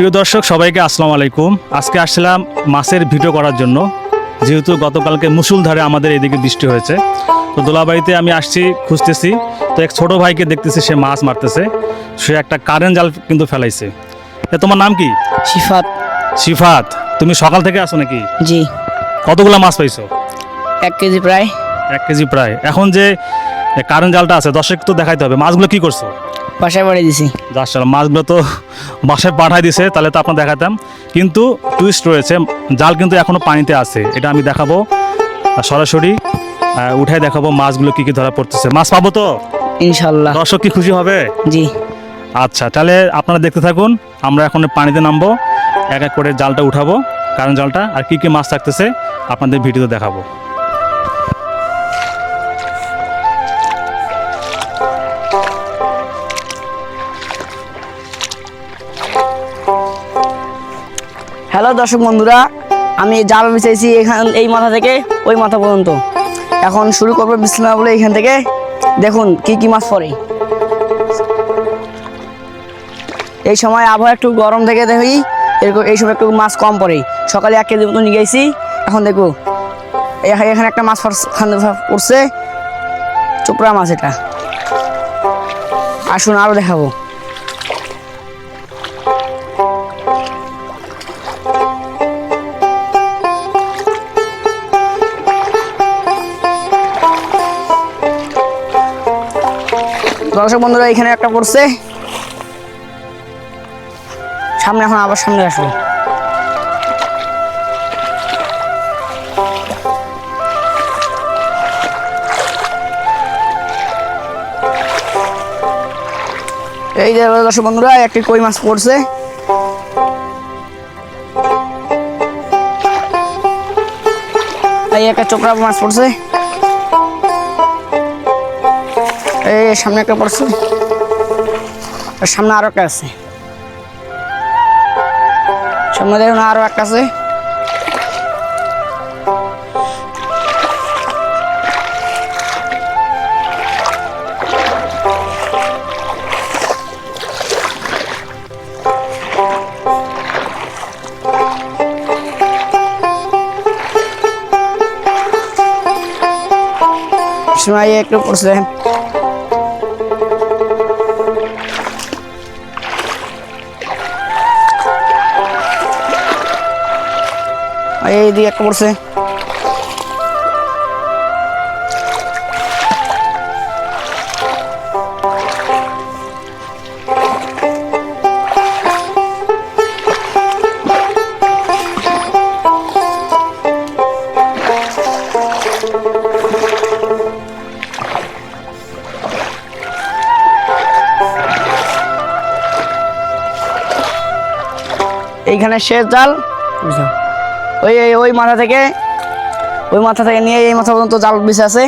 প্রিয় দর্শক সবাইকে আসসালামু আলাইকুম। আজকে আসছিলাম মাছের ভিডিও করার জন্য, যেহেতু গতকালকে মুষলধারে আমাদের এদিকে বৃষ্টি হয়েছে। তো দোলাবাড়িতে আমি আসছি, খুঁজতেছি, তো এক ছোট ভাইকে দেখতেছি, সে মাছ মারতেছে। সে একটা কারেন্ট জাল কিন্তু ফেলাইছে। তোমার নাম কি? সিফাত। সিফাত, তুমি সকাল থেকে আসো নাকি? জি। কতগুলা মাছ পাইছো? 1 কেজি প্রায়। 1 কেজি প্রায়। এখন যে কারেন্ট জালটা আছে, দর্শক তো দেখাইতে হবে, মাছগুলো কি করছো? বাসায় বাড়ি দিছি। যাচ্ছিল মাছগুলো তো বাসায় পাঠাই দিছে, তাহলে তো আপনার দেখাতাম। কিন্তু টুইস্ট রয়েছে, জাল কিন্তু এখনো পানিতে আছে, এটা আমি দেখাবো সরাসরি উঠাই দেখাবো মাছগুলো কি কি ধরা পড়তেছে। মাছ পাবো তো ইনশাল্লাহ। দর্শক কি খুশি হবে? জি। আচ্ছা, তাহলে আপনারা দেখতে থাকুন। আমরা এখন পানিতে নামবো, এক এক করে জালটা উঠাবো, কারণ জালটা, আর কি কি মাছ থাকতেছে আপনাদের ভিডিওতে দেখাবো। হ্যালো দর্শক বন্ধুরা, আমি জাল বিছাইছি এই মাথা থেকে ওই মাথা পর্যন্ত। এখন শুরু করবো বিসমিল্লাহ বলে। এখান থেকে দেখুন কি কি মাছ পড়ে। এই সময় আবহাওয়া একটু গরম থেকে দেখি এরকম, এই সময় একটু মাছ কম পড়ে। সকালে 1 কেজি মতো নিয়ে গেছি। এখন দেখো এখানে একটা মাছ পড়ছে, চোপড়া মাছ। এটা আসুন আরও দেখাবো। দর্শক বন্ধুরা, এখানে একটা পড়ছে সামনে। এখন আবার সামনে আসবো। এই যে দর্শক বন্ধুরা, একটি কই মাছ পড়ছে। এই একটা চোপড়া মাছ পড়ছে। এই সামনে একটা পড়ছে, আর সামনে আরো একটা আছে। সামনে দেখুন আরো একটা আছে। সময় একটু পড়ছে। এই দিকে একটা পড়ছে। এইখানে শেষ জাল। ওই ওই মাথা থেকে নিয়ে এই মাথা পর্যন্ত জাল বিছে আছে।